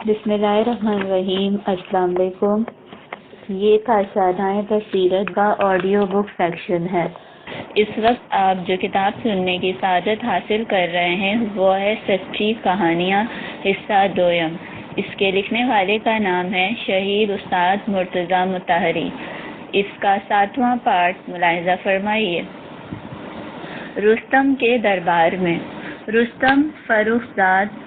بسم اللہ الرحمن الرحیم۔ السلام علیکم۔ یہ تھا شاہدائیں بصیرت کا آڈیو بک سیکشن ہے۔ اس وقت آپ جو کتاب سننے کی سعادت حاصل کر رہے ہیں وہ ہے سچی کہانیاں حصہ دوم۔ اس کے لکھنے والے کا نام ہے شہید استاد مرتضیٰ مطہری۔ اس کا 7واں پارٹ ملاحظہ فرمائیے۔ رستم کے دربار میں رستم فروخزاد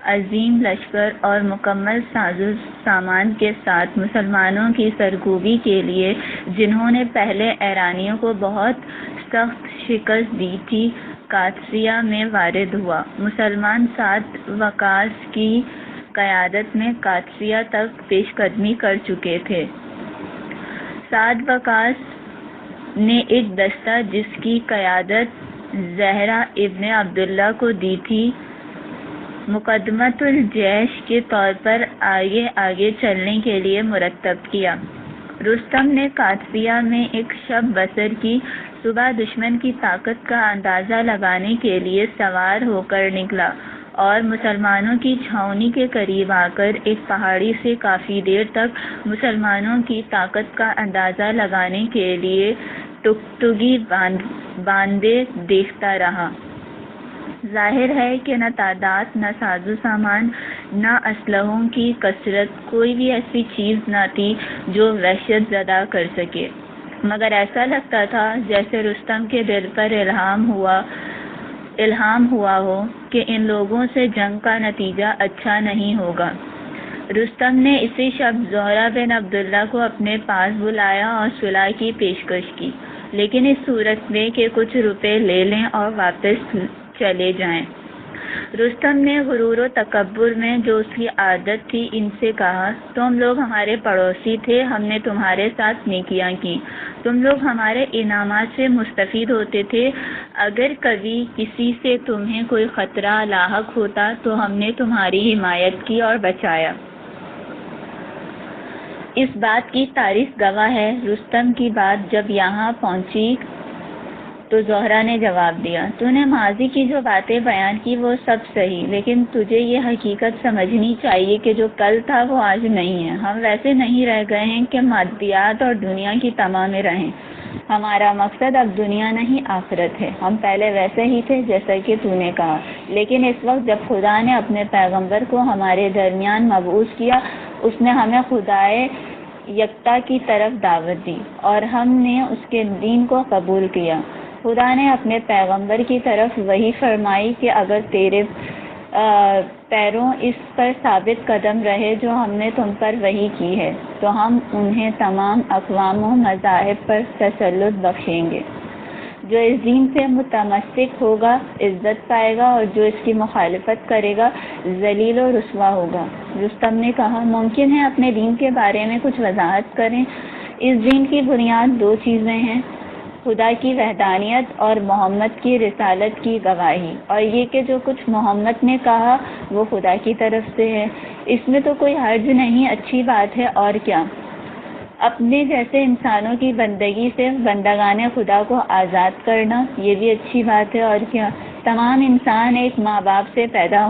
عظیم لشکر اور مکمل ساز و سامان کے ساتھ مسلمانوں کی سرکوبی کے لیے، جنہوں نے پہلے ایرانیوں کو بہت سخت شکست دی تھی، قادسیہ میں وارد ہوا۔ مسلمان سعد وقاص کی قیادت میں قادسیہ تک پیش قدمی کر چکے تھے۔ سعد وقاص نے ایک دستہ جس کی قیادت زہرہ ابن عبداللہ کو دی تھی، مقدمۃ الجیش کے طور پر آگے چلنے کے لیے مرتب کیا۔ رستم نے قادسیہ میں ایک شب بسر کی۔ صبح دشمن کی طاقت کا اندازہ لگانے کے لیے سوار ہو کر نکلا اور مسلمانوں کی چھاؤنی کے قریب آ کر ایک پہاڑی سے کافی دیر تک مسلمانوں کی طاقت کا اندازہ لگانے کے لیے ٹگٹگی باندھے دیکھتا رہا۔ ظاہر ہے کہ نہ تعداد، نہ ساز و سامان، نہ اسلحوں کی کثرت، کوئی بھی ایسی چیز نہ تھی جو وحشت زدہ کر سکے، مگر ایسا لگتا تھا جیسے رستم کے دل پر الہام ہوا ہو کہ ان لوگوں سے جنگ کا نتیجہ اچھا نہیں ہوگا۔ رستم نے اسی شب زہرہ بن عبداللہ کو اپنے پاس بلایا اور صلح کی پیشکش کی، لیکن اس صورت میں کہ کچھ روپے لے لیں اور واپس چلے جائیں۔ رستم نے غرور و تکبر میں جو اس کی عادت تھی ان سے کہا، تم لوگ ہمارے پڑوسی تھے، ہم نے تمہارے ساتھ نیکیاں کی، تم لوگ ہمارے انعامات سے مستفید ہوتے تھے، اگر کبھی کسی سے تمہیں کوئی خطرہ لاحق ہوتا تو ہم نے تمہاری حمایت کی اور بچایا۔ اس بات کی تاریخ گواہ ہے۔ رستم کی بات جب یہاں پہنچی تو زہرہ نے جواب دیا، تو نے ماضی کی جو باتیں بیان کی وہ سب صحیح، لیکن تجھے یہ حقیقت سمجھنی چاہیے کہ جو کل تھا وہ آج نہیں ہے۔ ہم ویسے نہیں رہ گئے ہیں کہ مادیات اور دنیا کی تما میں رہیں۔ ہمارا مقصد اب دنیا نہیں آخرت ہے۔ ہم پہلے ویسے ہی تھے جیسا کہ تو نے کہا، لیکن اس وقت جب خدا نے اپنے پیغمبر کو ہمارے درمیان مبعوث کیا، اس نے ہمیں خدائے یکتا کی طرف دعوت دی اور ہم نے اس کے دین کو قبول کیا۔ خدا نے اپنے پیغمبر کی طرف وحی فرمائی کہ اگر تیرے پیروں اس پر ثابت قدم رہے جو ہم نے تم پر وحی کی ہے تو ہم انہیں تمام اقوام و مذاہب پر تسلط بخشیں گے۔ جو اس دین سے متمسک ہوگا عزت پائے گا اور جو اس کی مخالفت کرے گا ذلیل و رسوا ہوگا۔ رستم نے کہا، ممکن ہے اپنے دین کے بارے میں کچھ وضاحت کریں؟ اس دین کی بنیاد 2 چیزیں ہیں، خدا کی وحدانیت اور محمد کی رسالت کی گواہی، اور یہ کہ جو کچھ محمد نے کہا وہ خدا کی طرف سے ہے۔ اس میں تو کوئی حرج نہیں، اچھی بات ہے، اور کیا؟ اپنے جیسے انسانوں کی بندگی سے بندگان خدا کو آزاد کرنا، یہ بھی اچھی بات ہے، اور کیا؟ تمام انسان ایک ماں باپ سے پیدا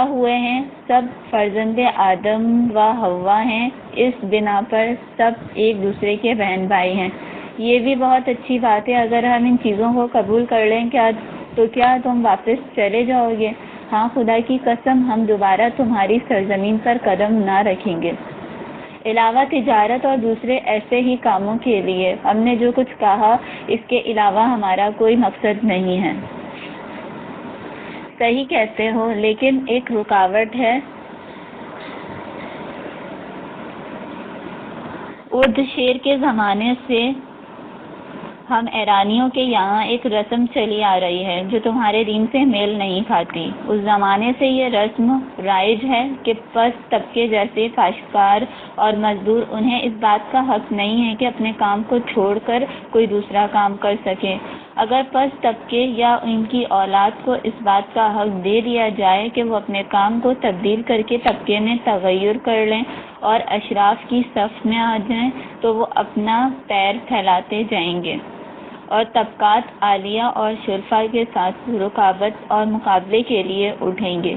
ہوئے ہیں، سب فرزند آدم و حوا ہیں، اس بنا پر سب ایک دوسرے کے بہن بھائی ہیں، یہ بھی بہت اچھی بات ہے۔ اگر ہم ان چیزوں کو قبول کر لیں تو کیا تم واپس چلے جاؤ گے؟ ہاں، خدا کی قسم ہم دوبارہ تمہاری سرزمین پر قدم نہ رکھیں گے۔ علاوہ تجارت اور دوسرے ایسے ہی کاموں کے لیے ہم نے جو کچھ کہا، اس کے علاوہ ہمارا کوئی مقصد نہیں ہے۔ صحیح کہتے ہو، لیکن ایک رکاوٹ ہے۔ ارد شیر کے زمانے سے ہم ایرانیوں کے یہاں ایک رسم چلی آ رہی ہے جو تمہارے دین سے میل نہیں کھاتی۔ اس زمانے سے یہ رسم رائج ہے کہ پست طبقے جیسے کاشتکار اور مزدور، انہیں اس بات کا حق نہیں ہے کہ اپنے کام کو چھوڑ کر کوئی دوسرا کام کر سکیں۔ اگر پست طبقے یا ان کی اولاد کو اس بات کا حق دے دیا جائے کہ وہ اپنے کام کو تبدیل کر کے طبقے میں تغیر کر لیں اور اشراف کی صف میں آ جائیں تو وہ اپنا پیر پھیلاتے جائیں گے اور طبقات عالیہ اور شرفا کے ساتھ رکاوٹ اور مقابلے کے لیے اٹھیں گے۔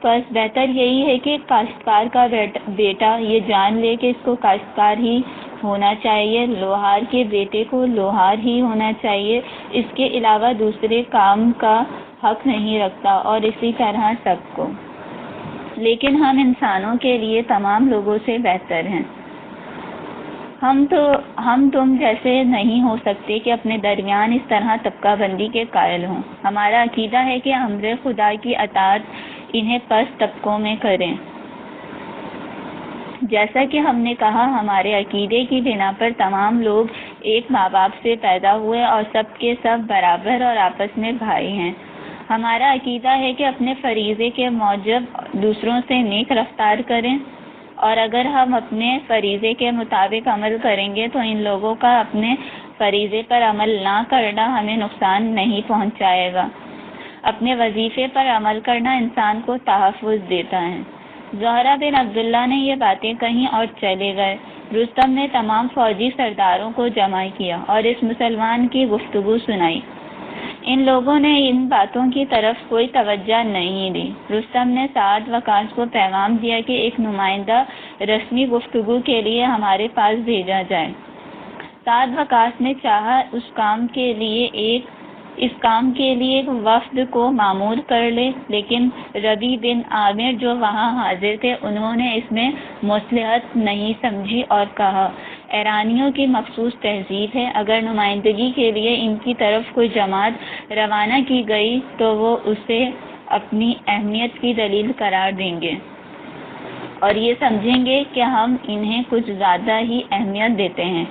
بس بہتر یہی ہے کہ کاشتکار کا بیٹا یہ جان لے کہ اس کو کاشتکار ہی ہونا چاہیے، لوہار کے بیٹے کو لوہار ہی ہونا چاہیے، اس کے علاوہ دوسرے کام کا حق نہیں رکھتا، اور اسی طرح سب کو۔ لیکن ہم انسانوں کے لیے تمام لوگوں سے بہتر ہیں۔ ہم تم جیسے نہیں ہو سکتے کہ اپنے درمیان اس طرح طبقہ بندی کے قائل ہوں۔ ہمارا عقیدہ ہے کہ امر خدا کی اطاعت انہیں پست طبقوں میں کریں۔ جیسا کہ ہم نے کہا، ہمارے عقیدے کی بنا پر تمام لوگ ایک ماں باپ سے پیدا ہوئے اور سب کے سب برابر اور آپس میں بھائی ہیں۔ ہمارا عقیدہ ہے کہ اپنے فریضے کے موجب دوسروں سے نیک رفتار کریں، اور اگر ہم اپنے فریضے کے مطابق عمل کریں گے تو ان لوگوں کا اپنے فریضے پر عمل نہ کرنا ہمیں نقصان نہیں پہنچائے گا۔ اپنے وظیفے پر عمل کرنا انسان کو تحفظ دیتا ہے۔ زہرہ بن عبداللہ نے یہ باتیں کہیں اور چلے گئے۔ رستم نے تمام فوجی سرداروں کو جمع کیا اور اس مسلمان کی گفتگو سنائی۔ ان لوگوں نے ان باتوں کی طرف کوئی توجہ نہیں دی۔ رستم نے سعد وقاص کو پیغام دیا کہ ایک نمائندہ رسمی گفتگو کے لیے ہمارے پاس بھیجا جائے۔ سعد وقاص نے چاہا اس کام کے لیے ایک وفد کو مامور کر لے، لیکن ربیع بن عامر جو وہاں حاضر تھے انہوں نے اس میں مصلحت نہیں سمجھی اور کہا، ایرانیوں کی مخصوص تہذیب ہے، اگر نمائندگی کے لیے ان کی طرف کوئی جماعت روانہ کی گئی تو وہ اسے اپنی اہمیت کی دلیل قرار دیں گے اور یہ سمجھیں گے کہ ہم انہیں کچھ زیادہ ہی اہمیت دیتے ہیں۔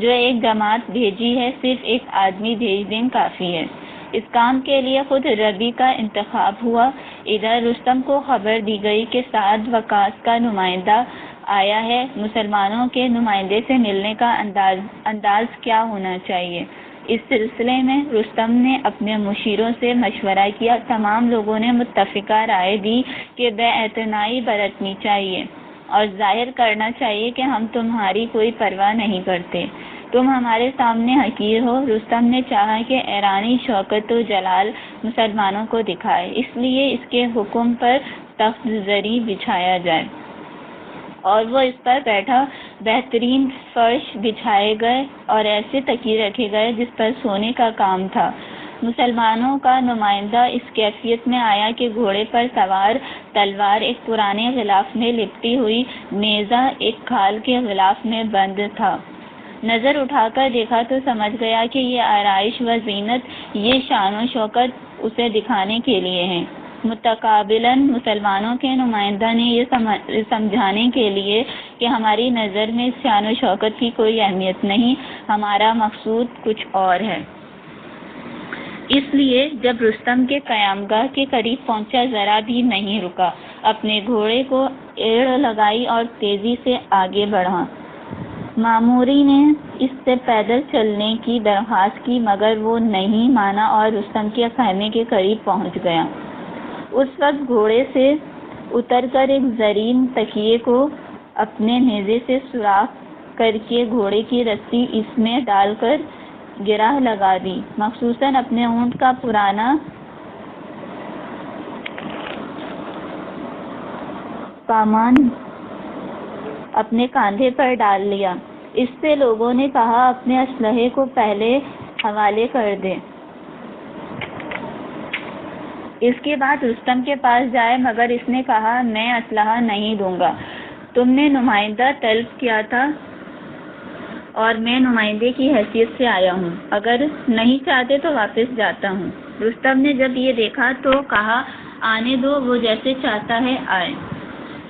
جو ایک جماعت بھیجی ہے صرف ایک آدمی بھیج دیں کافی ہے۔ اس کام کے لیے خود ربیع کا انتخاب ہوا۔ ادھر رستم کو خبر دی گئی کہ سعد وقاص کا نمائندہ آیا ہے۔ مسلمانوں کے نمائندے سے ملنے کا انداز کیا ہونا چاہیے؟ اس سلسلے میں رستم نے اپنے مشیروں سے مشورہ کیا۔ تمام لوگوں نے متفقہ رائے دی کہ بے اعتنائی برتنی چاہیے اور ظاہر کرنا چاہیے کہ ہم تمہاری کوئی پرواہ نہیں کرتے، تم ہمارے سامنے حقیر ہو۔ رستم نے چاہا کہ ایرانی شوکت و جلال مسلمانوں کو دکھائے، اس لیے اس کے حکم پر تخت زری بچھایا جائے اور وہ اس پر بیٹھا۔ بہترین فرش بچھائے گئے اور ایسے تکیے رکھے گئے جس پر سونے کا کام تھا۔ مسلمانوں کا نمائندہ اس کیفیت میں آیا کہ گھوڑے پر سوار، تلوار ایک پرانے غلاف میں لپٹی ہوئی، نیزہ ایک کھال کے غلاف میں بند تھا۔ نظر اٹھا کر دیکھا تو سمجھ گیا کہ یہ آرائش و زینت، یہ شان و شوکت اسے دکھانے کے لیے ہے۔ متقابلاً مسلمانوں کے نمائندہ نے یہ سمجھانے کے لیے کہ ہماری نظر میں شان و شوکت کی کوئی اہمیت نہیں، ہمارا مقصود کچھ اور ہے۔ اس لیے جب رستم کے قیامگاہ کے قریب پہنچا ذرا بھی نہیں رکا، اپنے گھوڑے کو ایڑ لگائی اور تیزی سے آگے بڑھا۔ ماموری نے اس سے پیدل چلنے کی درخواست کی مگر وہ نہیں مانا اور رستم کے خیمے کے قریب پہنچ گیا۔ اس وقت گھوڑے سے اتر کر ایک زرین تکیے کو اپنے نیزے سے سوراخ کر کے گھوڑے کی رسی اس میں ڈال کر گرہ لگا دی۔ مخصوصاً اپنے اونٹ کا پرانا سامان اپنے کاندھے پر ڈال لیا۔ اس سے لوگوں نے کہا، اپنے اسلحے کو پہلے حوالے کر دے، اس کے بعد رستم کے پاس جائے، مگر اس نے کہا، میں اسلحہ نہیں دوں گا، تم نے نمائندہ طلب کیا تھا اور میں نمائندے کی حیثیت سے آیا ہوں، اگر نہیں چاہتے تو واپس جاتا ہوں۔ رستم نے جب یہ دیکھا تو کہا، آنے دو، وہ جیسے چاہتا ہے آئے۔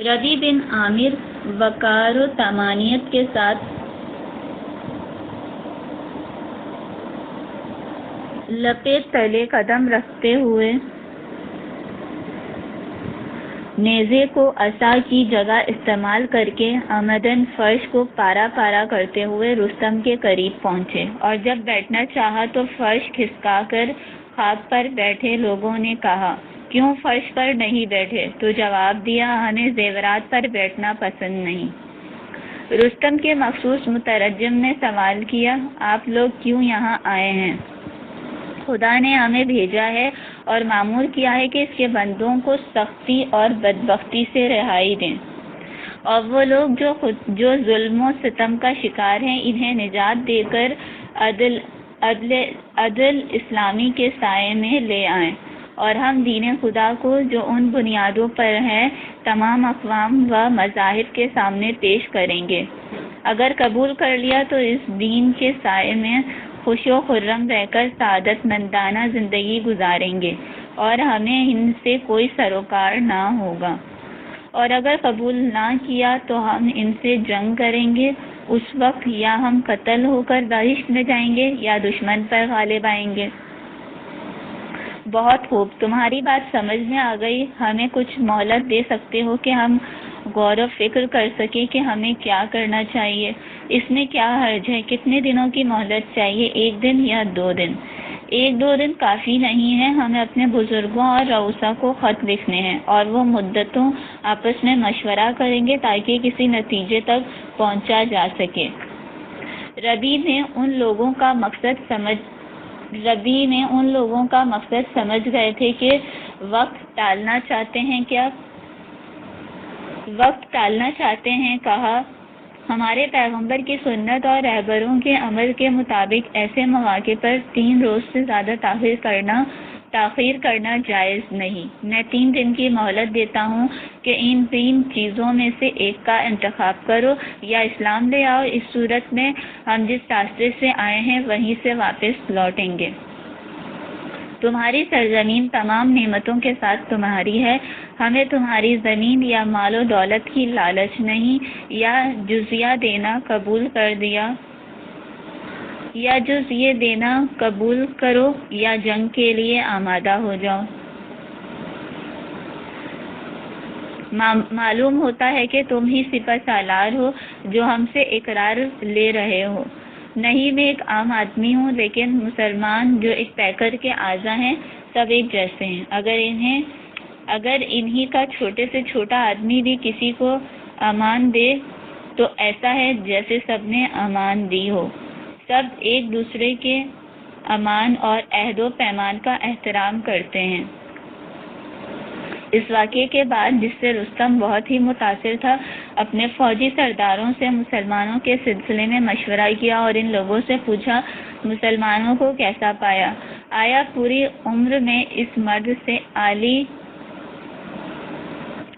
ربیع بن عامر وقار و طمانینت کے ساتھ لپے تلے قدم رکھتے ہوئے نیزے کو عصا کی جگہ استعمال کر کے عمدن فرش کو پارا پارا کرتے ہوئے رستم کے قریب پہنچے، اور جب بیٹھنا چاہا تو فرش کھسکا کر خاک پر بیٹھے۔ لوگوں نے کہا، کیوں فرش پر نہیں بیٹھے؟ تو جواب دیا، ہمیں زیورات پر بیٹھنا پسند نہیں۔ رستم کے مخصوص مترجم نے سوال کیا، آپ لوگ کیوں یہاں آئے ہیں؟ خدا نے ہمیں بھیجا ہے اور معمور کیا ہے کہ اس کے بندوں کو سختی اور بدبختی سے رہائی دیں، اور وہ لوگ جو ظلم و ستم کا شکار ہیں انہیں نجات دے کر عدل اسلامی کے سائے میں لے آئیں، اور ہم دین خدا کو جو ان بنیادوں پر ہے تمام اقوام و مذاہب کے سامنے پیش کریں گے۔ اگر قبول کر لیا تو اس دین کے سائے میں خوش و خرم رہ کر سعادت مندانہ زندگی گزاریں گے اور ہمیں ان سے کوئی سروکار نہ ہوگا، اور اگر قبول نہ کیا تو ہم ان سے جنگ کریں گے۔ اس وقت یا ہم قتل ہو کر بہشت میں جائیں گے یا دشمن پر غالب آئیں گے۔ بہت خوب، تمہاری بات سمجھ میں آ گئی۔ ہمیں کچھ مہلت دے سکتے ہو کہ ہم غور و فکر کر سکیں کہ ہمیں کیا کرنا چاہیے؟ اس میں کیا حرج ہے؟ کتنے دنوں کی مہلت چاہیے؟ 1 دن یا 2 دن؟ 1-2 دن کافی نہیں ہے۔ ہمیں اپنے بزرگوں اور رؤسا کو خط لکھنے ہیں اور وہ مدتوں آپس میں مشورہ کریں گے تاکہ کسی نتیجے تک پہنچا جا سکے۔ ربی میں ان لوگوں کا مقصد سمجھ گئے تھے کہ وقت ٹالنا چاہتے ہیں۔ کہا، ہمارے پیغمبر کی سنت اور رہبروں کے عمل کے مطابق ایسے مواقع پر 3 روز سے زیادہ تاخیر کرنا جائز نہیں۔ میں 3 دن کی مہلت دیتا ہوں کہ ان 3 چیزوں میں سے ایک کا انتخاب کرو، یا اسلام لے آؤ، اس صورت میں ہم جس راستے سے آئے ہیں وہیں سے واپس لوٹیں گے۔ تمہاری سرزمین تمام نعمتوں کے ساتھ تمہاری ہے، ہمیں تمہاری زمین یا مال و دولت کی لالچ نہیں۔ یا جزیہ دینا قبول کرو یا جنگ کے لیے آمادہ ہو جاؤ۔ معلوم ہوتا ہے کہ تم ہی سپہ سالار ہو جو ہم سے اقرار لے رہے ہو۔ نہیں، میں ایک عام آدمی ہوں، لیکن مسلمان جو ایک پیکر کے اعضا ہیں سب ایک جیسے ہیں۔ اگر انہی کا چھوٹے سے چھوٹا آدمی بھی کسی کو امان دے تو ایسا ہے جیسے سب نے امان دی ہو۔ سب ایک دوسرے کے امان اور عہد و پیمان کا احترام کرتے ہیں۔ اس واقعے کے بعد، جس سے رستم بہت ہی متاثر تھا، اپنے فوجی سرداروں سے مسلمانوں کے سلسلے میں مشورہ کیا اور ان لوگوں سے پوچھا، مسلمانوں کو کیسا پایا؟ آیا پوری عمر میں اس مرد سے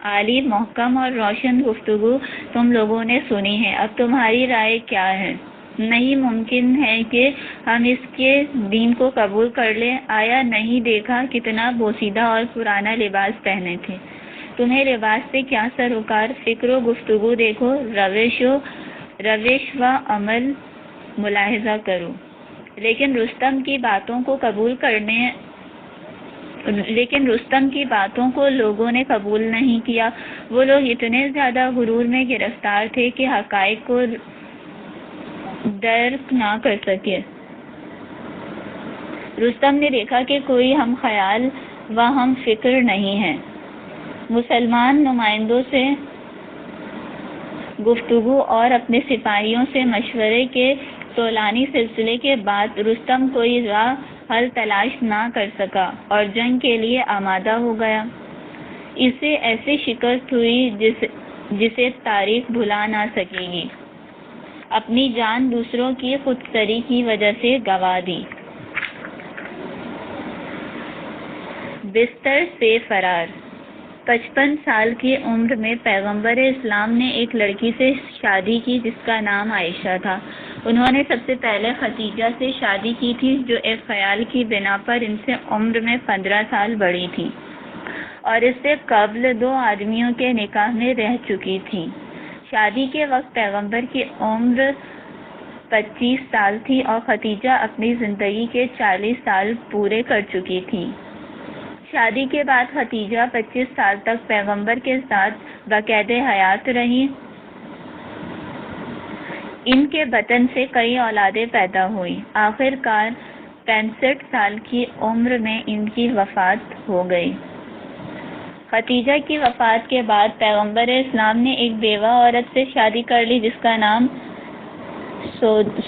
عالی محکم اور روشن گفتگو تم لوگوں نے سنی ہے، اب تمہاری رائے کیا ہے؟ نہیں ممکن ہے کہ ہم اس کے دین کو قبول کر لیں۔ آیا نہیں دیکھا کتنا بوسیدہ اور پرانا لباس پہنے تھے؟ تمہیں لباس سے کیا سروکار؟ فکر و گفتگو دیکھو، روش و عمل ملاحظہ کرو۔ لیکن رستم کی باتوں کو لوگوں نے قبول نہیں کیا۔ وہ لوگ اتنے زیادہ غرور میں گرفتار تھے کہ حقائق کو درک نہ کر سکے۔ رستم نے دیکھا کہ کوئی ہم خیال و ہم فکر نہیں ہے۔ مسلمان نمائندوں سے گفتگو اور اپنے سپاہیوں سے مشورے کے طولانی سلسلے کے بعد رستم کوئی راہ حل تلاش نہ کر سکا اور جنگ کے لیے آمادہ ہو گیا۔ اسے ایسی شکست ہوئی جسے تاریخ بھلا نہ سکے گی۔ اپنی جان دوسروں کی خودسری کی وجہ سے گنوا دی۔ بستر سے فرار۔ 55 سال کی عمر میں پیغمبر اسلام نے ایک لڑکی سے شادی کی جس کا نام عائشہ تھا۔ انہوں نے سب سے پہلے خدیجہ سے شادی کی تھی جو ایک خیال کی بنا پر ان سے عمر میں 15 سال بڑی تھی اور اس سے قبل 2 آدمیوں کے نکاح میں رہ چکی تھی۔ شادی کے وقت پیغمبر کی عمر 25 سال تھی اور خدیجہ اپنی زندگی کے 40 سال پورے کر چکی تھی۔ شادی کے بعد خدیجہ 25 سال تک پیغمبر کے ساتھ باقاعدہ حیات رہی۔ ان کے بطن سے کئی اولادیں پیدا ہوئیں۔ آخر کار 65 سال کی عمر میں ان کی وفات ہو گئی۔ خدیجہ کی وفات کے بعد پیغمبر اسلام نے ایک بیوہ عورت سے شادی کر لی جس کا نام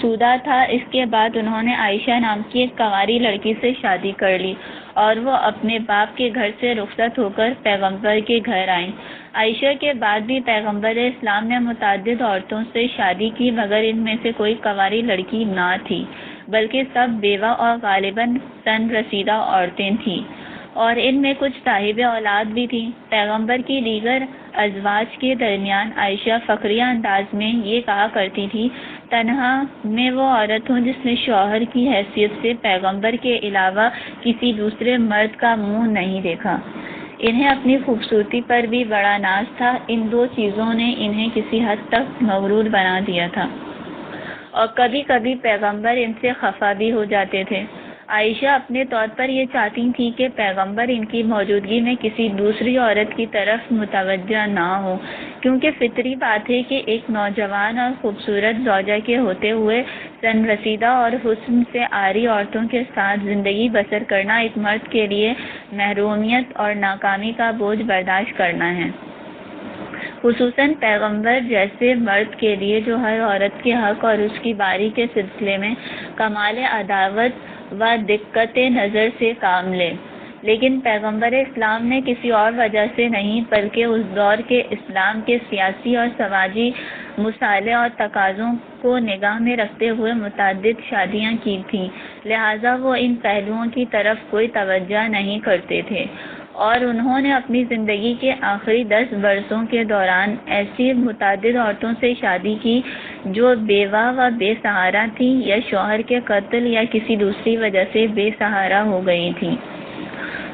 سودا تھا۔ اس کے بعد انہوں نے عائشہ نام کی ایک کنواری لڑکی سے شادی کر لی اور وہ اپنے باپ کے گھر سے رخصت ہو کر پیغمبر کے گھر آئیں۔ عائشہ کے بعد بھی پیغمبر اسلام نے متعدد عورتوں سے شادی کی، مگر ان میں سے کوئی کنواری لڑکی نہ تھی، بلکہ سب بیوہ اور غالباً سن رسیدہ عورتیں تھیں، اور ان میں کچھ صاحب اولاد بھی تھیں۔ پیغمبر کی دیگر ازواج کے درمیان عائشہ فخریہ انداز میں یہ کہا کرتی تھی، تنہا میں وہ عورت ہوں جس نے شوہر کی حیثیت سے پیغمبر کے علاوہ کسی دوسرے مرد کا منہ نہیں دیکھا۔ انہیں اپنی خوبصورتی پر بھی بڑا ناز تھا۔ ان دو چیزوں نے انہیں کسی حد تک مغرور بنا دیا تھا، اور کبھی کبھی پیغمبر ان سے خفا بھی ہو جاتے تھے۔ عائشہ اپنے طور پر یہ چاہتی تھی کہ پیغمبر ان کی موجودگی میں کسی دوسری عورت کی طرف متوجہ نہ ہو، کیونکہ فطری بات ہے کہ ایک نوجوان اور خوبصورت زوجہ کے ہوتے ہوئے سن رسیدہ اور حسن سے عاری عورتوں کے ساتھ زندگی بسر کرنا ایک مرد کے لیے محرومیت اور ناکامی کا بوجھ برداشت کرنا ہے، خصوصاً پیغمبر جیسے مرد کے لیے جو ہر عورت کے حق اور اس کی باری کے سلسلے میں کمال عداوت و دقت نظر سے کام لے۔ لیکن پیغمبر اسلام نے کسی اور وجہ سے نہیں، بلکہ اس دور کے اسلام کے سیاسی اور سماجی مصالح اور تقاضوں کو نگاہ میں رکھتے ہوئے متعدد شادیاں کی تھیں، لہٰذا وہ ان پہلوؤں کی طرف کوئی توجہ نہیں کرتے تھے، اور انہوں نے اپنی زندگی کے آخری 10 برسوں کے دوران ایسی متعدد عورتوں سے شادی کی جو بیوہ و بے سہارا تھیں یا شوہر کے قتل یا کسی دوسری وجہ سے بے سہارا ہو گئی تھیں۔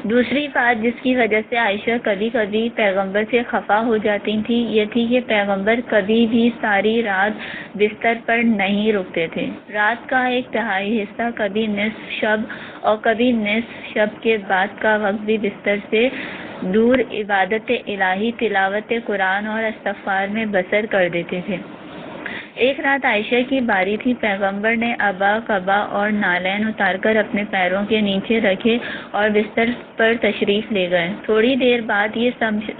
دوسری بات جس کی وجہ سے عائشہ کبھی کبھی پیغمبر سے خفا ہو جاتی تھی یہ تھی کہ پیغمبر کبھی بھی ساری رات بستر پر نہیں رکتے تھے۔ رات کا ایک تہائی حصہ، کبھی نصف شب اور کبھی نصف شب کے بعد کا وقت بھی بستر سے دور عبادت الہی، تلاوت قرآن اور استغفار میں بسر کر دیتے تھے۔ ایک رات عائشہ کی باری تھی۔ پیغمبر نے عبا، قبا اور نالین اتار کر اپنے پیروں کے نیچے رکھے اور بستر پر تشریف لے گئے۔ تھوڑی دیر بعد یہ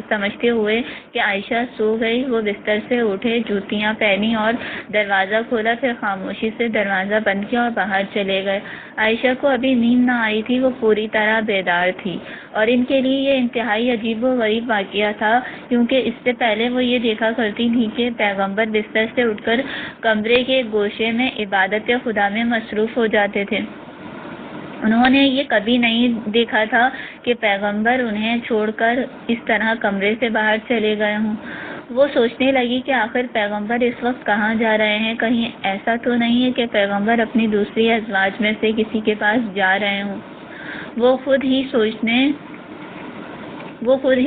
سمجھتے ہوئے کہ عائشہ سو گئی، وہ بستر سے اٹھے، جوتیاں پہنی اور دروازہ کھولا، پھر خاموشی سے دروازہ بند کیا اور باہر چلے گئے۔ عائشہ کو ابھی نیند نہ آئی تھی، وہ پوری طرح بیدار تھی، اور ان کے لیے یہ انتہائی عجیب و غریب واقعہ تھا، کیونکہ اس سے پہلے وہ یہ دیکھا کرتی تھی کہ پیغمبر بستر سے اٹھ کر کمرے کے گوشے میں عبادت خدا میں مصروف ہو جاتے تھے۔ انہوں نے یہ کبھی نہیں دیکھا تھا کہ پیغمبر انہیں چھوڑ کر اس طرح کمرے سے باہر چلے گئے ہوں۔ وہ سوچنے لگی کہ آخر پیغمبر اس وقت کہاں جا رہے ہیں، کہیں ایسا تو نہیں ہے کہ پیغمبر اپنی دوسری ازواج میں سے کسی کے پاس جا رہے ہوں۔ وہ خود ہی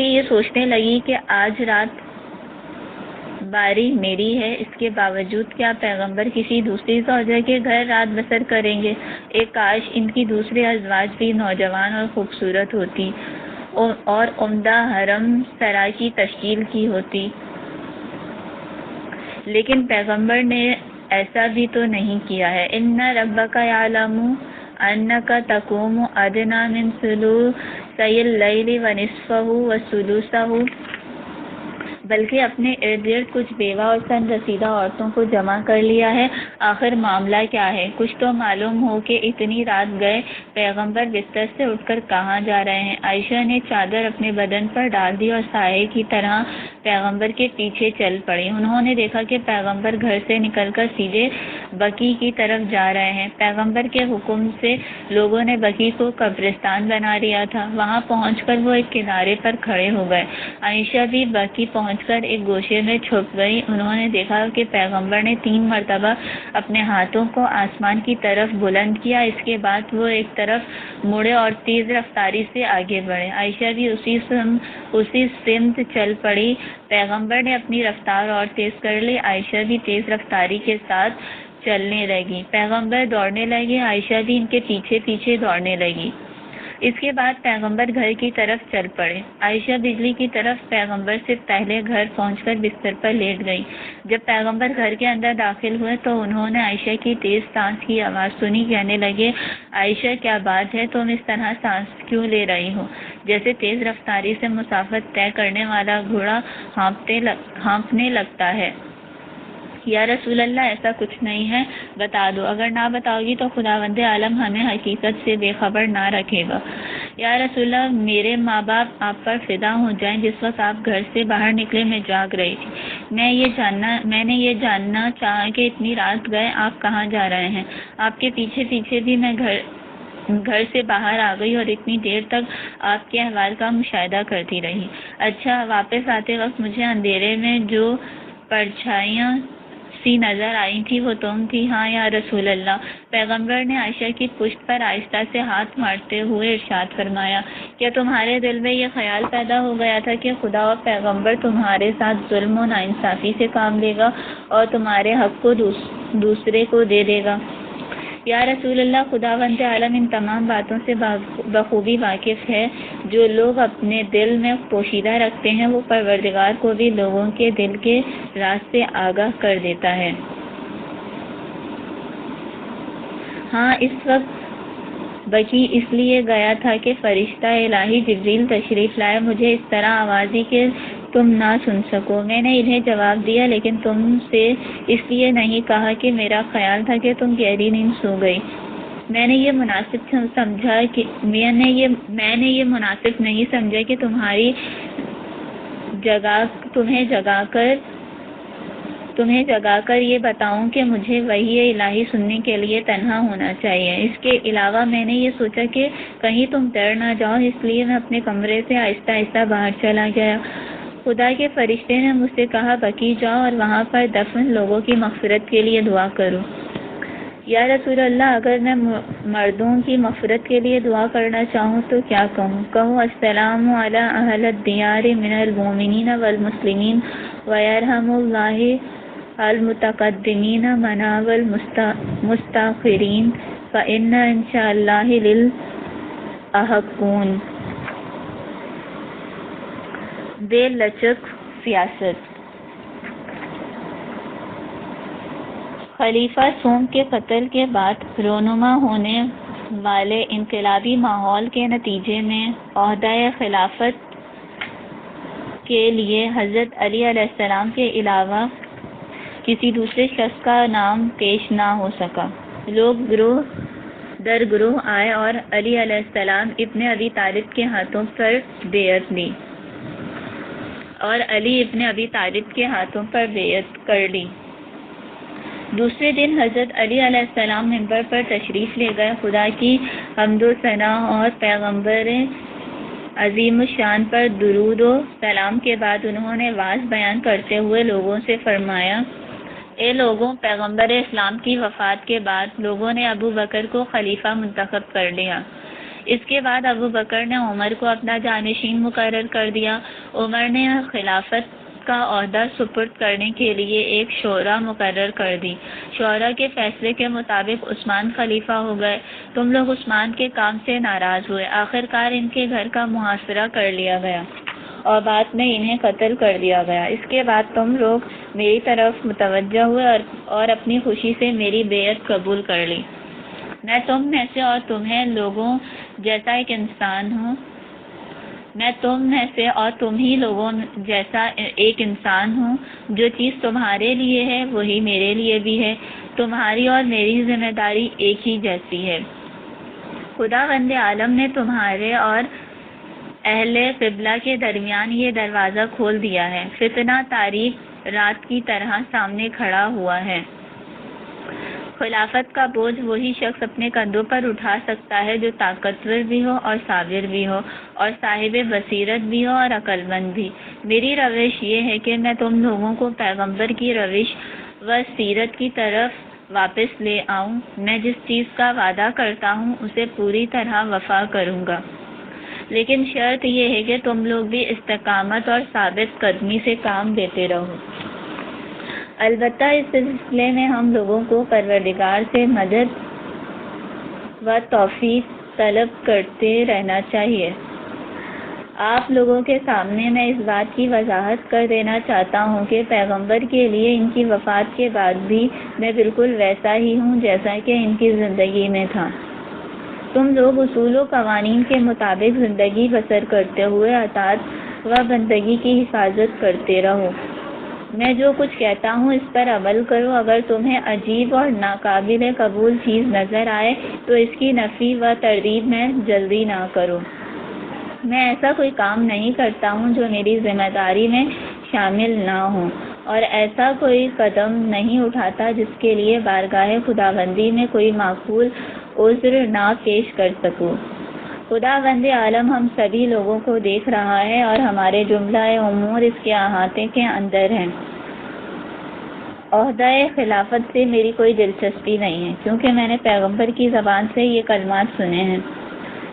یہ سوچنے لگی کہ آج رات باری میری ہے، اس کے باوجود کیا پیغمبر کسی دوسری زوجہ کے گھر رات بسر کریں گے؟ ایک کاش ان کی دوسری ازواج بھی نوجوان اور خوبصورت ہوتی اور عمدہ حرم سرا کی تشکیل کی ہوتی، لیکن پیغمبر نے ایسا بھی تو نہیں کیا ہے۔ ان ربک یعلم انک تقوم ادنی من ثلثی اللیل ونصفہ وثلثہ، بلکہ اپنے ارد گرد کچھ بیوہ اور سن رسیدہ عورتوں کو جمع کر لیا ہے۔ آخر معاملہ کیا ہے؟ کچھ تو معلوم ہو کہ اتنی رات گئے پیغمبر بستر سے اٹھ کر کہاں جا رہے ہیں۔ عائشہ نے چادر اپنے بدن پر ڈال دی اور سائے کی طرح پیغمبر کے پیچھے چل پڑی۔ انہوں نے دیکھا کہ پیغمبر گھر سے نکل کر سیدھے بقیع کی طرف جا رہے ہیں۔ پیغمبر کے حکم سے لوگوں نے بقیع کو قبرستان بنا لیا تھا۔ وہاں پہنچ کر وہ ایک کنارے پر کھڑے ہو گئے۔ عائشہ بھی بقیع پہنچ کر ایک گوشے میں چھپ گئی۔ انہوں نے دیکھا کہ پیغمبر نے 3 مرتبہ اپنے ہاتھوں کو آسمان کی طرف بلند کیا، اس کے بعد وہ ایک طرف مڑے اور تیز رفتاری سے آگے بڑھے۔ عائشہ بھی اسی سمت چل پڑی۔ پیغمبر نے اپنی رفتار اور تیز کر لی، عائشہ بھی تیز رفتاری کے ساتھ چلنے لگی۔ پیغمبر دوڑنے لگے، عائشہ بھی ان کے پیچھے پیچھے دوڑنے لگی۔ اس کے بعد پیغمبر گھر کی طرف چل پڑے۔ عائشہ بجلی کی طرف پیغمبر سے پہلے گھر پہنچ کر بستر پر لیٹ گئی۔ جب پیغمبر گھر کے اندر داخل ہوئے تو انہوں نے عائشہ کی تیز سانس کی آواز سنی۔ کہنے لگے، عائشہ کیا بات ہے، تم اس طرح سانس کیوں لے رہی ہو؟ جیسے تیز رفتاری سے مسافت طے کرنے والا گھوڑا ہانپنے لگتا ہے۔ یا رسول اللہ ایسا کچھ نہیں ہے، بتا دو، اگر نہ بتاؤ گی تو خداوند عالم ہمیں حقیقت سے بے خبر نہ رکھے گا۔ یا رسول اللہ میرے ماں باپ آپ پر فدا ہو جائیں، جس وقت آپ گھر سے باہر نکلے میں جاگ رہی تھی، میں نے یہ جاننا چاہا کہ اتنی رات گئے آپ کہاں جا رہے ہیں، آپ کے پیچھے پیچھے بھی میں گھر سے باہر آ گئی اور اتنی دیر تک آپ کے احوال کا مشاہدہ کرتی رہی۔ اچھا، واپس آتے وقت مجھے اندھیرے میں جو پرچھائیاں سی نظر آئی تھی وہ تم تھی؟ ہاں یا رسول اللہ۔ پیغمبر نے عائشہ کی پشت پر آہستہ سے ہاتھ مارتے ہوئے ارشاد فرمایا، کیا تمہارے دل میں یہ خیال پیدا ہو گیا تھا کہ خدا و پیغمبر تمہارے ساتھ ظلم و ناانصافی سے کام لے گا اور تمہارے حق کو دوسرے کو دے دے گا؟ یا رسول اللہ خداوند عالم ان تمام باتوں سے بخوبی واقف ہے۔ جو لوگ اپنے دل میں پوشیدہ رکھتے ہیں وہ پروردگار کو بھی لوگوں کے دل کے راز سے آگاہ کر دیتا ہے۔ ہاں، اس وقت بقی اس لیے گیا تھا کہ فرشتہ الہی جبریل تشریف لائے، مجھے اس طرح آواز دی کہ تم نہ سن سکو۔ میں نے انہیں جواب دیا، لیکن تم سے اس لیے نہیں کہا کہ میرا خیال تھا کہ تم گہری نیند سو گئی۔ میں نے یہ مناسب نہیں سمجھا کہ تمہیں جگا کر یہ بتاؤں کہ مجھے وحی الہی سننے کے لیے تنہا ہونا چاہیے۔ اس کے علاوہ میں نے یہ سوچا کہ کہیں تم ڈر نہ جاؤ، اس لیے میں اپنے کمرے سے آہستہ آہستہ باہر چلا گیا۔ خدا کے فرشتے نے مجھ سے کہا، بقی جاؤ اور وہاں پر دفن لوگوں کی مغفرت کے لیے دعا کرو۔ یا رسول اللہ اگر میں مردوں کی مغفرت کے لیے دعا کرنا چاہوں تو کیا کہوں؟ کہوں السلام علی اہل الدیار من المؤمنین والمسلمین ویرحم اللہ المتقدمین منا والمستاخرین فإن انشاء اللہ للأحقون۔ بے لچک سیاست۔ خلیفہ سوم کے قتل کے بعد رونما ہونے والے انقلابی ماحول کے نتیجے میں عہدہ خلافت کے لیے حضرت علی علیہ السلام کے علاوہ کسی دوسرے شخص کا نام پیش نہ ہو سکا۔ لوگ گروہ در گروہ آئے اور علی علیہ السلام ابن ابی طالب کے ہاتھوں پر بیعت لی اور علی ابن ابی طالب کے ہاتھوں پر بیعت کر لی۔ دوسرے دن حضرت علی علیہ السلام منبر پر تشریف لے گئے۔ خدا کی حمد و ثنا اور پیغمبر عظیم الشان پر درود و سلام کے بعد انہوں نے واعظ بیان کرتے ہوئے لوگوں سے فرمایا، اے لوگوں، پیغمبر اسلام کی وفات کے بعد لوگوں نے ابو بکر کو خلیفہ منتخب کر لیا۔ اس کے بعد ابو بکر نے عمر کو اپنا جانشین مقرر کر دیا۔ عمر نے خلافت کا عہدہ سپرد کرنے کے لیے ایک شورا مقرر کر دی۔ شورا کے فیصلے کے مطابق عثمان خلیفہ ہو گئے۔ تم لوگ عثمان کے کام سے ناراض ہوئے، آخر کار ان کے گھر کا محاصرہ کر لیا گیا اور بعد میں انہیں قتل کر دیا گیا۔ اس کے بعد تم لوگ میری طرف متوجہ ہوئے اور اپنی خوشی سے میری بیعت قبول کر لی۔ میں تم میں سے اور تمہیں لوگوں جیسا ایک انسان ہوں، میں تم میں سے اور تم ہی لوگوں جیسا ایک انسان ہوں۔ جو چیز تمہارے لیے ہے وہی میرے لیے بھی ہے، تمہاری اور میری ذمہ داری ایک ہی جیسی ہے۔ خداوند عالم نے تمہارے اور اہل قبلہ کے درمیان یہ دروازہ کھول دیا ہے، فتنہ تاریک رات کی طرح سامنے کھڑا ہوا ہے۔ خلافت کا بوجھ وہی شخص اپنے کندھوں پر اٹھا سکتا ہے جو طاقتور بھی ہو اور صابر بھی ہو اور صاحب بصیرت بھی ہو اور عقل مند بھی۔ میری روش یہ ہے کہ میں تم لوگوں کو پیغمبر کی روش و سیرت کی طرف واپس لے آؤں۔ میں جس چیز کا وعدہ کرتا ہوں اسے پوری طرح وفا کروں گا، لیکن شرط یہ ہے کہ تم لوگ بھی استقامت اور ثابت قدمی سے کام لیتے رہو۔ البتہ اس سلسلے میں ہم لوگوں کو پروردگار سے مدد و توفیق طلب کرتے رہنا چاہیے۔ آپ لوگوں کے سامنے میں اس بات کی وضاحت کر دینا چاہتا ہوں کہ پیغمبر کے لیے ان کی وفات کے بعد بھی میں بالکل ویسا ہی ہوں جیسا کہ ان کی زندگی میں تھا۔ تم لوگ اصول و قوانین کے مطابق زندگی بسر کرتے ہوئے اطاعت و بندگی کی حفاظت کرتے رہو۔ میں جو کچھ کہتا ہوں اس پر عمل کرو. اگر تمہیں عجیب اور ناقابل قبول چیز نظر آئے تو اس کی نفی و تردید میں جلدی نہ کرو. میں ایسا کوئی کام نہیں کرتا ہوں جو میری ذمہ داری میں شامل نہ ہو، اور ایسا کوئی قدم نہیں اٹھاتا جس کے لیے بارگاہ خداوندی میں کوئی معقول عذر نہ پیش کر سکوں. خداوند عالم ہم سبھی لوگوں کو دیکھ رہا ہے اور ہمارے جملہ امور اس کے احاطے کے اندر ہیں. عہدہ خلافت سے میری کوئی دلچسپی نہیں ہے، کیونکہ میں نے پیغمبر کی زبان سے یہ کلمات سنے ہیں: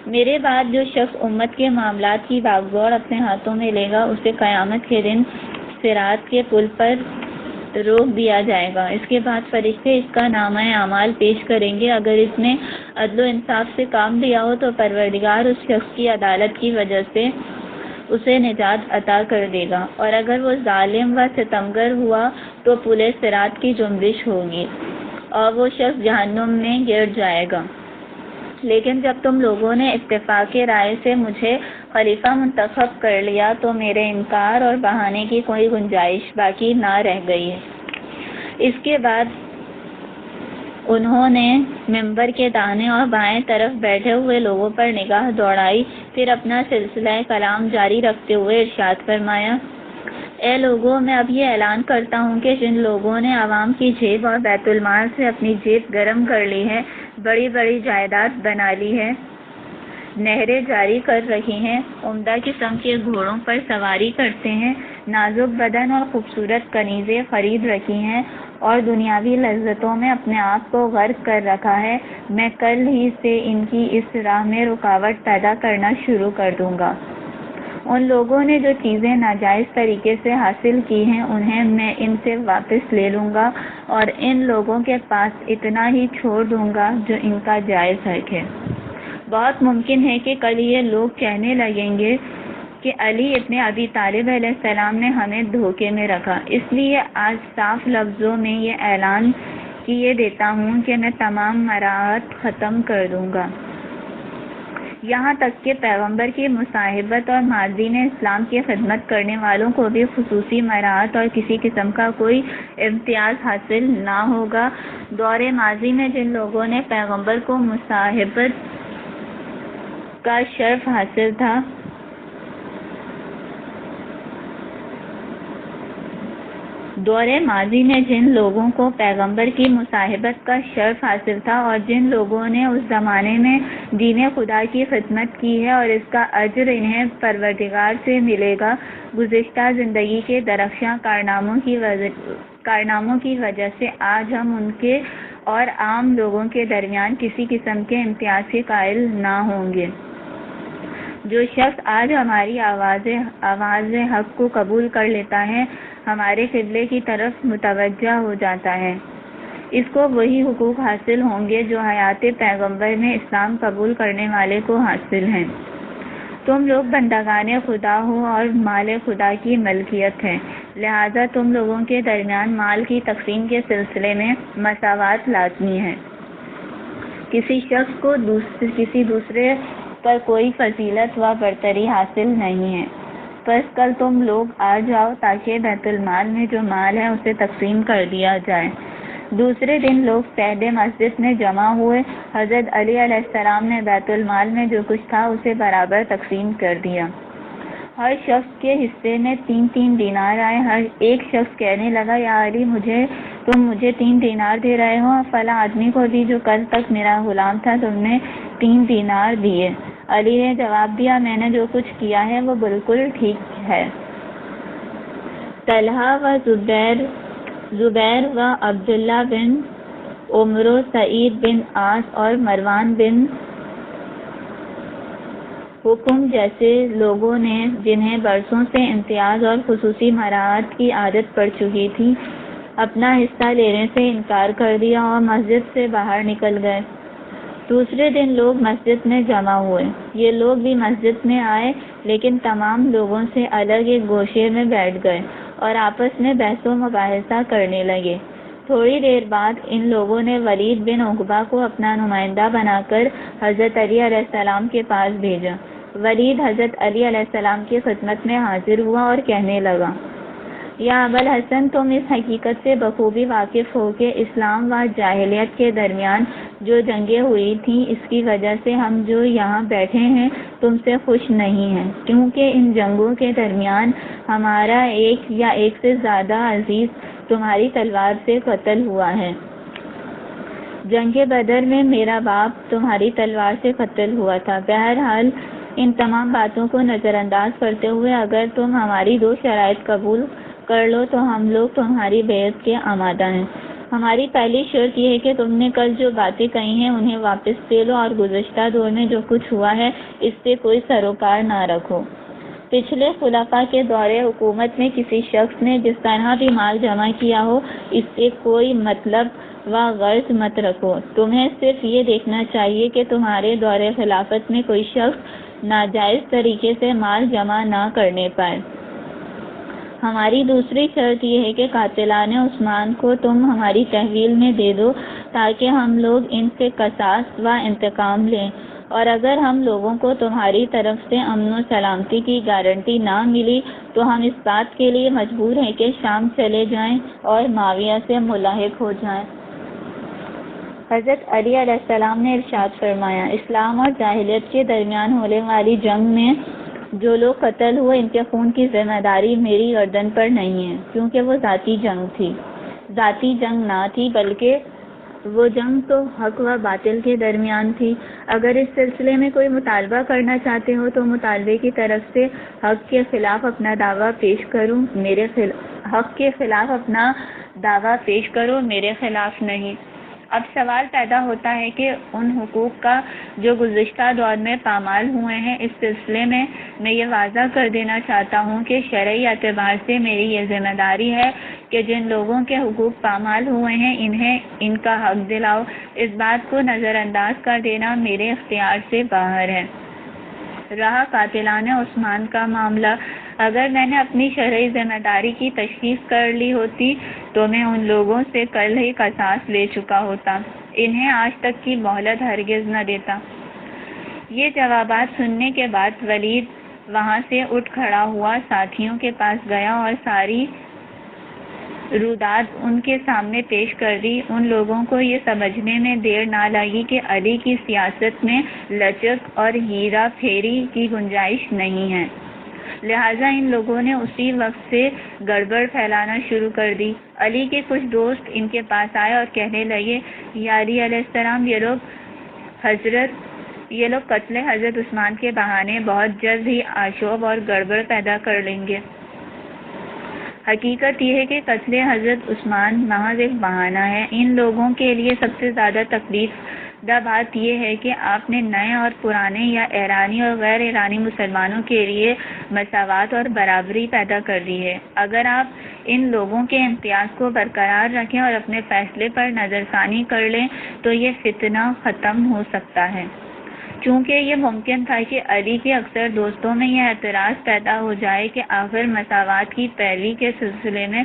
میرے بعد جو شخص امت کے معاملات کی باغ دوڑ اپنے ہاتھوں میں لے گا اسے قیامت کے دن صراط کے پل پر روک دیا جائے گا. اس کے بعد فرشتے اس کا نامہ اعمال پیش کریں گے. اگر اس نے عدل و انصاف سے کام لیا ہو تو پروردگار اس شخص کی عدالت کی وجہ سے اسے نجات عطا کر دے گا، اور اگر وہ ظالم و ستمگر ہوا تو پل صراط کی جنبش ہوگی اور وہ شخص جہنم میں گر جائے گا. لیکن جب تم لوگوں نے اتفاق رائے سے مجھے خلیفہ منتخب کر لیا تو میرے انکار اور بہانے کی کوئی گنجائش باقی نہ رہ گئی ہے. اس کے بعد انہوں نے ممبر کے دائیں اور بائیں طرف بیٹھے ہوئے لوگوں پر نگاہ دوڑائی، پھر اپنا سلسلہ کلام جاری رکھتے ہوئے ارشاد فرمایا: اے لوگوں، میں اب یہ اعلان کرتا ہوں کہ جن لوگوں نے عوام کی جیب اور بیت المال سے اپنی جیب گرم کر لی ہے، بڑی بڑی جائیداد بنا لی ہے، نہریں جاری کر رہی ہیں، عمدہ قسم کے گھوڑوں پر سواری کرتے ہیں، نازک بدن اور خوبصورت کنیزیں خرید رکھی ہیں اور دنیاوی لذتوں میں اپنے آپ کو غرق کر رکھا ہے، میں کل ہی سے ان کی اس راہ میں رکاوٹ پیدا کرنا شروع کر دوں گا. ان لوگوں نے جو چیزیں ناجائز طریقے سے حاصل کی ہیں انہیں میں ان سے واپس لے لوں گا اور ان لوگوں کے پاس اتنا ہی چھوڑ دوں گا جو ان کا جائز حق ہے. بہت ممکن ہے کہ کل یہ لوگ کہنے لگیں گے کہ علی ابن ابی طالب علیہ السلام نے ہمیں دھوکے میں رکھا. اس لیے آج صاف لفظوں میں یہ اعلان کیے دیتا ہوں کہ میں تمام مراعات ختم کر دوں گا، یہاں تک کہ پیغمبر کی مصاحبت اور معزین اسلام کی خدمت کرنے والوں کو بھی خصوصی مراعات اور کسی قسم کا کوئی امتیاز حاصل نہ ہوگا. دور ماضی میں جن لوگوں نے پیغمبر کو مصاحبت کا شرف حاصل تھا جن لوگوں کو پیغمبر کی مصاحبت کا شرف حاصل تھا اور جن لوگوں نے اس زمانے میں دین خدا کی خدمت کی ہے اور اس کا اجر انہیں پروردگار سے ملے گا، گزشتہ زندگی کے درخشاں کارناموں کی وجہ سے آج ہم ان کے اور عام لوگوں کے درمیان کسی قسم کے امتیاز کے قائل نہ ہوں گے. جو شخص آج ہماری آواز حق کو قبول کر لیتا ہے ہمارے قبلے کی طرف متوجہ ہو جاتا ہے، اس کو وہی حقوق حاصل ہوں گے جو حیات پیغمبر میں اسلام قبول کرنے والے کو حاصل ہیں. تم لوگ بندگان خدا ہو اور مال خدا کی ملکیت ہے، لہذا تم لوگوں کے درمیان مال کی تقسیم کے سلسلے میں مساوات لازمی ہے. کسی شخص کو کسی دوسرے پر کوئی فضیلت و برتری حاصل نہیں ہے. بس کل تم لوگ آ جاؤ تاکہ بیت المال میں جو مال ہے اسے تقسیم کر دیا جائے. دوسرے دن لوگ صحن مسجد میں جمع ہوئے. حضرت علی علیہ السلام نے بیت المال میں جو کچھ تھا اسے برابر تقسیم کر دیا. ہر شخص کے حصے میں 3 دینار آئے. ہر ایک شخص کہنے لگا: یا علی، تم مجھے 3 دینار دے رہے ہو، فلاں آدمی کو بھی جو کل تک میرا غلام تھا تم نے 3 دینار دیے. علی نے جواب دیا: میں نے جو کچھ کیا ہے وہ بالکل ٹھیک ہے. طلحہ و زبیر و عبداللہ بن عمر و سعید بن عاص اور مروان بن حکم جیسے لوگوں نے جنہیں برسوں سے امتیاز اور خصوصی مراعات کی عادت پڑ چکی تھی اپنا حصہ لینے سے انکار کر دیا اور مسجد سے باہر نکل گئے. دوسرے دن لوگ مسجد میں جمع ہوئے. یہ لوگ بھی مسجد میں آئے لیکن تمام لوگوں سے الگ ایک گوشے میں بیٹھ گئے اور آپس میں بحث و مباحثہ کرنے لگے. تھوڑی دیر بعد ان لوگوں نے ولید بن عقبہ کو اپنا نمائندہ بنا کر حضرت علی علیہ السلام کے پاس بھیجا. ولید حضرت علی علیہ السلام کی خدمت میں حاضر ہوا اور کہنے لگا: یا ابوالحسن، تم اس حقیقت سے بخوبی واقف ہو کہ اسلام و جاہلیت کے درمیان جو جنگیں ہوئی تھیں، اس کی وجہ سے ہم جو یہاں بیٹھے ہیں تم سے خوش نہیں ہیں، کیونکہ ان جنگوں کے درمیان ہمارا ایک یا ایک سے زیادہ عزیز تمہاری تلوار سے قتل ہوا ہے۔ جنگ بدر میں میرا باپ تمہاری تلوار سے قتل ہوا تھا۔ بہرحال ان تمام باتوں کو نظر انداز کرتے ہوئے اگر تم ہماری دو شرائط قبول کر لو تو ہم لوگ تمہاری بیعت کے آمادہ ہیں۔ ہماری پہلی شرط یہ ہے کہ تم نے کل جو باتیں کہی ہیں انہیں واپس لے لو اور گزشتہ دور میں جو کچھ ہوا ہے اس سے کوئی سروکار نہ رکھو۔ پچھلے خلفاء کے دور حکومت میں کسی شخص نے جس طرح بھی مال جمع کیا ہو، اس سے کوئی مطلب و غرض مت رکھو۔ تمہیں صرف یہ دیکھنا چاہیے کہ تمہارے دور خلافت میں کوئی شخص ناجائز طریقے سے مال جمع نہ کرنے پائے۔ ہماری دوسری شرط یہ ہے کہ قاتلان عثمان کو تم ہماری تحویل میں دے دو تاکہ ہم لوگ ان سے قصاص و انتقام لیں، اور اگر ہم لوگوں کو تمہاری طرف سے امن و سلامتی کی گارنٹی نہ ملی تو ہم اس بات کے لیے مجبور ہیں کہ شام چلے جائیں اور معاویہ سے ملحق ہو جائیں۔ حضرت علی علیہ السلام نے ارشاد فرمایا، اسلام اور جاہلیت کے درمیان ہونے والی جنگ میں جو لوگ قتل ہوئے ان کے خون کی ذمہ داری میری گردن پر نہیں ہے، کیونکہ وہ ذاتی جنگ تھی۔ ذاتی جنگ نہ تھی بلکہ وہ جنگ تو حق و باطل کے درمیان تھی۔ اگر اس سلسلے میں کوئی مطالبہ کرنا چاہتے ہو تو مطالبے کی طرف سے حق کے خلاف اپنا دعویٰ پیش کرو، حق کے خلاف اپنا دعویٰ پیش کرو، میرے خلاف نہیں۔ اب سوال پیدا ہوتا ہے کہ ان حقوق کا جو گزشتہ دور میں پامال ہوئے ہیں، اس سلسلے میں میں یہ واضح کر دینا چاہتا ہوں کہ شرعی اعتبار سے میری یہ ذمہ داری ہے کہ جن لوگوں کے حقوق پامال ہوئے ہیں انہیں ان کا حق دلاؤ۔ اس بات کو نظر انداز کر دینا میرے اختیار سے باہر ہے۔ رہا قاتلان عثمان کا معاملہ، اگر میں نے اپنی شرعی ذمہ داری کی تشخیص کر لی ہوتی تو میں ان لوگوں سے کل ہی قصاص لے چکا ہوتا، انہیں آج تک کی مہلت ہرگز نہ دیتا۔ یہ جوابات سننے کے بعد ولید وہاں سے اٹھ کھڑا ہوا، ساتھیوں کے پاس گیا اور ساری روداد ان کے سامنے پیش کر دی۔ ان لوگوں کو یہ سمجھنے میں دیر نہ لگی کہ علی کی سیاست میں لچک اور ہیرا پھیری کی گنجائش نہیں ہے، لہٰذا ان لوگوں نے اسی وقت سے گڑبڑ پھیلانا شروع کر دی۔ علی کے کچھ دوست ان کے پاس آئے اور کہنے لگے، یا علی علیہ السلام، یہ لوگ قتل حضرت عثمان کے بہانے بہت جلد ہی آشوب اور گڑبڑ پیدا کر لیں گے۔ حقیقت یہ ہے کہ قتل حضرت عثمان محض ایک بہانہ ہے۔ ان لوگوں کے لیے سب سے زیادہ تکلیف دہ بات یہ ہے کہ آپ نے نئے اور پرانے یا ایرانی اور غیر ایرانی مسلمانوں کے لیے مساوات اور برابری پیدا کر دی ہے۔ اگر آپ ان لوگوں کے امتیاز کو برقرار رکھیں اور اپنے فیصلے پر نظر ثانی کر لیں تو یہ فتنہ ختم ہو سکتا ہے۔ چونکہ یہ ممکن تھا کہ علی کے اکثر دوستوں میں یہ اعتراض پیدا ہو جائے کہ آخر مساوات کی پیروی کے سلسلے میں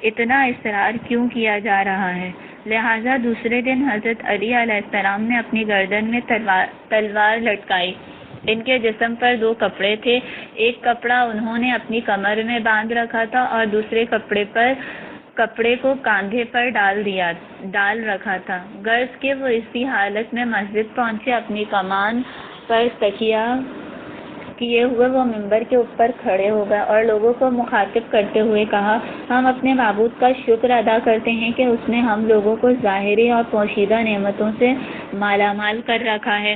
اتنا اصرار کیوں کیا جا رہا ہے، لہٰذا دوسرے دن حضرت علی علیہ السلام نے اپنی گردن میں تلوار لٹکائی۔ ان کے جسم پر دو کپڑے تھے، ایک کپڑا انہوں نے اپنی کمر میں باندھ رکھا تھا اور دوسرے کپڑے کو کاندھے پر ڈال رکھا تھا، غرض کہ وہ اسی حالت میں مسجد پہنچے۔ اپنی کمان پر تکیہ کیے ہوئے وہ ممبر کے اوپر کھڑے ہو گئے اور لوگوں کو مخاطب کرتے ہوئے کہا، ہم اپنے معبود کا شکر ادا کرتے ہیں کہ اس نے ہم لوگوں کو ظاہری اور پوشیدہ نعمتوں سے مالا مال کر رکھا ہے۔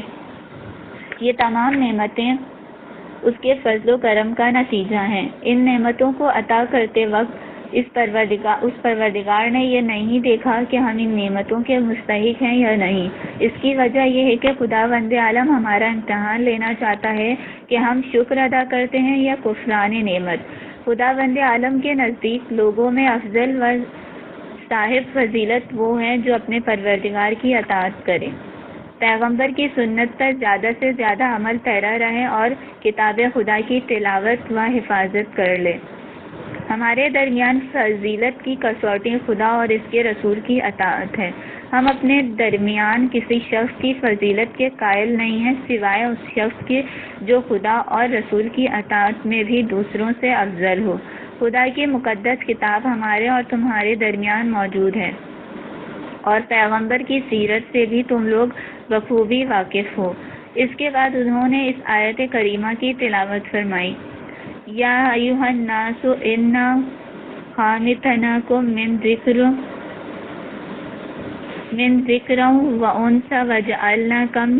یہ تمام نعمتیں اس کے فضل و کرم کا نتیجہ ہیں۔ ان نعمتوں کو عطا کرتے وقت اس پروردگار نے یہ نہیں دیکھا کہ ہم ان نعمتوں کے مستحق ہیں یا نہیں۔ اس کی وجہ یہ ہے کہ خداوند عالم ہمارا امتحان لینا چاہتا ہے کہ ہم شکر ادا کرتے ہیں یا کفران نعمت۔ خداوند عالم کے نزدیک لوگوں میں افضل و صاحب فضیلت وہ ہیں جو اپنے پروردگار کی اطاعت کریں، پیغمبر کی سنت پر زیادہ سے زیادہ عمل پیرا رہیں اور کتاب خدا کی تلاوت و حفاظت کر لیں۔ ہمارے درمیان فضیلت کی کسوٹی خدا اور اس کے رسول کی اطاعت ہے۔ ہم اپنے درمیان کسی شخص کی فضیلت کے قائل نہیں ہیں سوائے اس شخص کے جو خدا اور رسول کی اطاعت میں بھی دوسروں سے افضل ہو۔ خدا کی مقدس کتاب ہمارے اور تمہارے درمیان موجود ہے، اور پیغمبر کی سیرت سے بھی تم لوگ بخوبی واقف ہو۔ اس کے بعد انہوں نے اس آیت کریمہ کی تلاوت فرمائی، یا ایھا الناس انا خلقناکم من ذکر و انثی وجعلناکم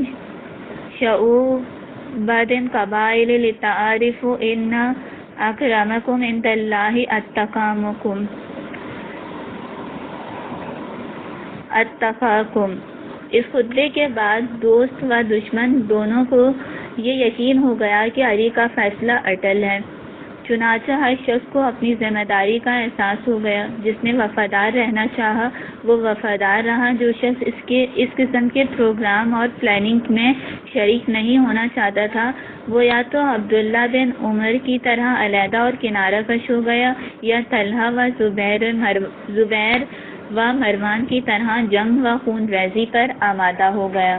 شعوبا قبائل لتعارفوا ان اکرمکم عند اللہ اتقاکم۔ اس خطبے کے بعد دوست و دشمن دونوں کو یہ یقین ہو گیا کہ علی کا فیصلہ اٹل ہے، چنانچہ ہر شخص کو اپنی ذمہ داری کا احساس ہو گیا۔ جس نے وفادار رہنا چاہا وہ وفادار رہا، جو شخص اس قسم کے پروگرام اور پلاننگ میں شریک نہیں ہونا چاہتا تھا وہ یا تو عبداللہ بن عمر کی طرح علیحدہ اور کنارہ کش ہو گیا، یا طلحہ و زبیر و مروان کی طرح جنگ و خون ریزی پر آمادہ ہو گیا۔